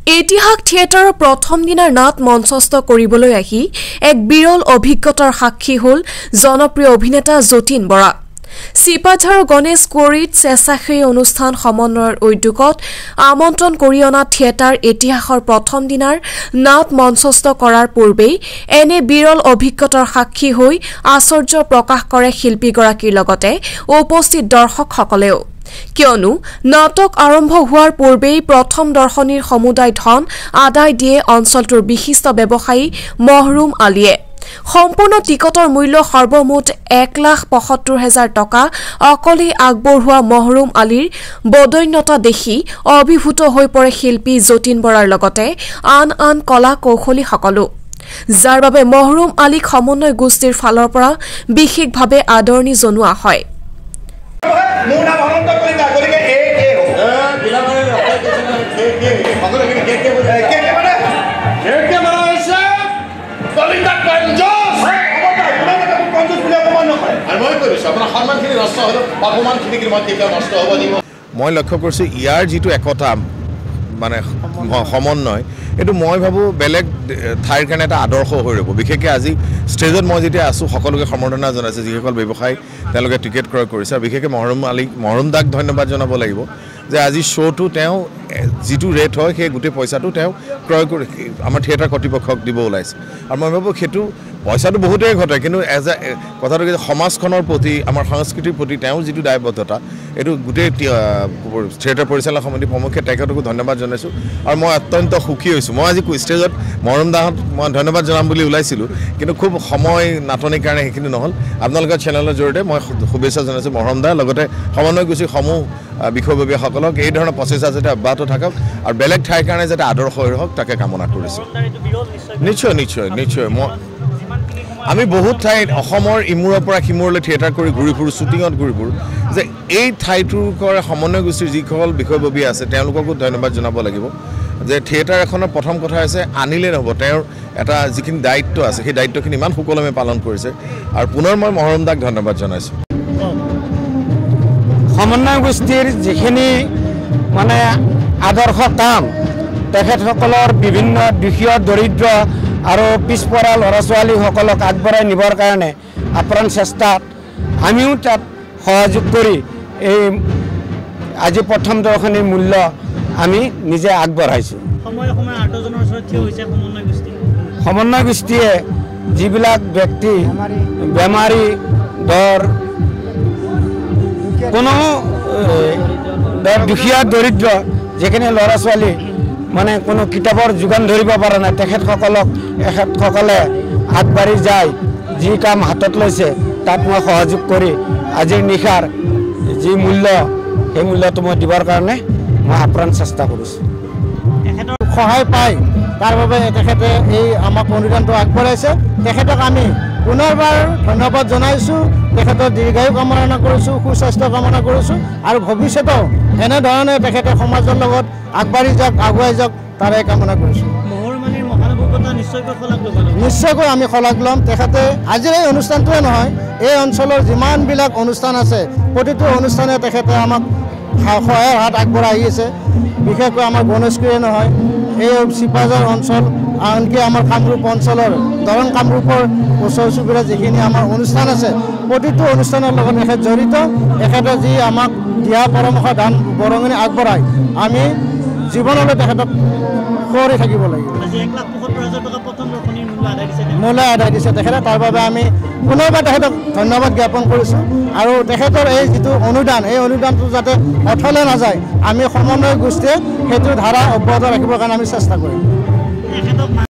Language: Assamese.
ইতিহাস থিয়েটাৰৰ প্ৰথম দিনাৰ নাট মঞ্চস্থ কৰিবলৈ আহি এক বিৰল অভিজ্ঞতাৰ সাক্ষী হ'ল জনপ্ৰিয় অভিনেতা যতীন বৰা। চিপাঝাৰ গণেশ কোৰিত স্বেচ্ছাসেৱী অনুষ্ঠান সমন্বয়ৰ উদ্যোগত আমন্ত্ৰণ কৰি অনা থিয়েটাৰ ইতিহাসৰ প্ৰথম দিনাৰ নাট মঞ্চস্থ কৰাৰ পূৰ্বেই এনে বিৰল অভিজ্ঞতাৰ সাক্ষী হৈ আশ্চৰ্য প্ৰকাশ কৰে শিল্পীগৰাকীৰ লগতে উপস্থিত দৰ্শকসকলেও। কিয়নো নাটক আৰম্ভ হোৱাৰ পূৰ্বেই প্ৰথম দৰ্শনীৰ সমুদায় ধন আদায় দিয়ে অঞ্চলটোৰ বিশিষ্ট ব্যৱসায়ী মহৰুম আলীয়ে। সম্পূৰ্ণ টিকটৰ মূল্য সৰ্বমুঠ 1,75,000 টকা অকলেই আগবঢ়োৱা মহৰুম আলীৰ বদন্যতা দেখি অভিভূত হৈ পৰে শিল্পী যতীন বৰাৰ লগতে আন আন কলা কৌশলীসকলো, যাৰ বাবে মহৰুম আলীক সমন্বয় গোষ্ঠীৰ ফালৰ পৰা বিশেষভাৱে আদৰণি জনোৱা হয়। মই লক্ষ্য কৰিছো ইয়াৰ যিটো একতা মানে সমন্বয় এইটো মই ভাবো বেলেগ ঠাইৰ কাৰণে এটা আদৰ্শ হৈ ৰব। বিশেষকৈ আজি ষ্টেজত মই যেতিয়া আছো সকলোকে সম্বৰ্ধনা জনাইছে যিসকল ব্যৱসায়ী তেওঁলোকে টিকেট ক্ৰয় কৰিছে। বিশেষকৈ মহৰুম দাক ধন্যবাদ জনাব লাগিব যে আজি শ্ব'টো তেওঁ যিটো ৰেট হয় সেই গোটেই পইচাটো তেওঁ ক্ৰয় কৰি আমাৰ থিয়েটাৰ কৰ্তৃপক্ষক দিব ওলাইছে। আৰু মই ভাবোঁ সেইটো পইচাটো বহুতেই ঘটে, কিন্তু কথাটো কি সমাজখনৰ প্ৰতি আমাৰ সংস্কৃতিৰ প্ৰতি তেওঁৰ যিটো দায়বদ্ধতা এইটো গোটেই থিয়েটাৰ পৰিচালনা সমিতিৰ প্ৰমুখে তেখেতকো ধন্যবাদ জনাইছোঁ। আৰু মই অত্যন্ত সুখী হৈছোঁ। মই আজি ষ্টেজত মহৰুম দাহঁত মই ধন্যবাদ জনাম বুলি ওলাইছিলোঁ, কিন্তু খুব সময় নাটনিৰ কাৰণে সেইখিনি নহ'ল। আপোনালোকৰ চেনেলৰ জৰিয়তে মই শুভেচ্ছা জনাইছোঁ মহৰুম দাৰ লগতে সমন্বয় গোষ্ঠীৰ সমূহ বিষয়ববীয়াসকলক এই ধৰণৰ প্ৰচেষ্টা যাতে অব্যাহত থাকক আৰু বেলেগ ঠাইৰ কাৰণে যাতে আদৰ্শ হৈ ৰহক তাকে কামনা কৰিছোঁ। নিশ্চয় নিশ্চয় নিশ্চয় আমি বহুত ঠাইত অসমৰ ইমূৰৰ পৰা সিমূৰলৈ থিয়েটাৰ কৰি ঘূৰি ফুৰোঁ, শ্বুটিঙত ঘূৰি ফুৰোঁ, যে এই ঠাইটোৰ সমন্বয় গোষ্ঠীৰ যিসকল বিষয়ববীয়া আছে তেওঁলোককো ধন্যবাদ জনাব লাগিব যে থিয়েটাৰ এখনৰ প্ৰথম কথা হৈছে আনিলে নহ'ব, তেওঁৰ এটা যিখিনি দায়িত্ব আছে সেই দায়িত্বখিনি ইমান সুকলমে পালন কৰিছে। আৰু পুনৰ মই মহৰুম দাক ধন্যবাদ জনাইছোঁ। সমন্বয় গোষ্ঠীৰ যিখিনি মানে আদৰ্শ কাম তেখেতসকলৰ বিভিন্ন দুখীয়া দৰিদ্ৰ আৰু পিছপৰা ল'ৰা ছোৱালীসকলক আগবঢ়াই নিবৰ কাৰণে আপ্ৰাণ চেষ্টাত আমিও তাত সহযোগ কৰি এই আজি প্ৰথম দৰ্শনীৰ মূল্য আমি নিজে আগবঢ়াইছোঁ। সমন্বয় গোষ্ঠীয়ে যিবিলাক ব্যক্তি বেমাৰী ধৰ কোনো দুখীয়া দৰিদ্ৰ যিখিনি ল'ৰা ছোৱালী মানে কোনো কিতাপৰ যোগান ধৰিব পৰা নাই তেখেতসকলে আগবাঢ়ি যায় যি কাম হাতত লৈছে তাত মই সহযোগ কৰি আজিৰ নিশাৰ যি মূল্য সেই মূল্যটো মই দিবৰ কাৰণে মই আপ্ৰাণ চেষ্টা কৰিছোঁ। সহায় পাই তাৰ বাবে তেখেতে এই আমাক অনুদানটো আগবঢ়াইছে। তেখেতক আমি পুনৰবাৰ ধন্যবাদ জনাইছোঁ। তেখেতৰ দীৰ্ঘায়ু কামনা কৰিছোঁ, সুস্বাস্থ্য কামনা কৰিছোঁ আৰু ভৱিষ্যতেও এনেধৰণে তেখেতে সমাজৰ লগত আগবাঢ়ি যাওক, আগুৱাই যাওক তাৰে কামনা কৰিছোঁ। নিশ্চয়কৈ আমি শলাগ ল'ম। তেখেতে আজিৰ এই অনুষ্ঠানটোৱে নহয়, এই অঞ্চলৰ যিমানবিলাক অনুষ্ঠান আছে প্ৰতিটো অনুষ্ঠানে তেখেতে আমাক সহায়ৰ হাত আগবঢ়াই আহি আছে। বিশেষকৈ আমাৰ গণেশগুৰিয়ে নহয়, এই চিপাঝাৰ অঞ্চল আনকি আমাৰ কামৰূপ অঞ্চলৰ দৰং কামৰূপৰ ওচৰ চুবুৰীয়া যিখিনি আমাৰ অনুষ্ঠান আছে প্ৰতিটো অনুষ্ঠানৰ লগত তেখেত জড়িত। তেখেতে যি আমাক দিয়া পৰামৰ্শ দান বৰঙণি আগবঢ়ায় আমি জীৱনলৈ তেখেতক কৰি থাকিব লাগিব। মূল্য আদায় দিছে তেখেতে, তাৰ বাবে আমি পুনৰবাৰ তেখেতক ধন্যবাদ জ্ঞাপন কৰিছোঁ। আৰু তেখেতৰ এই যিটো অনুদান এই অনুদানটো যাতে অথলে নাযায় আমি সমন্বয় গোষ্ঠীয়ে সেইটো ধাৰা অব্যাহত ৰাখিবৰ কাৰণে আমি চেষ্টা কৰিম।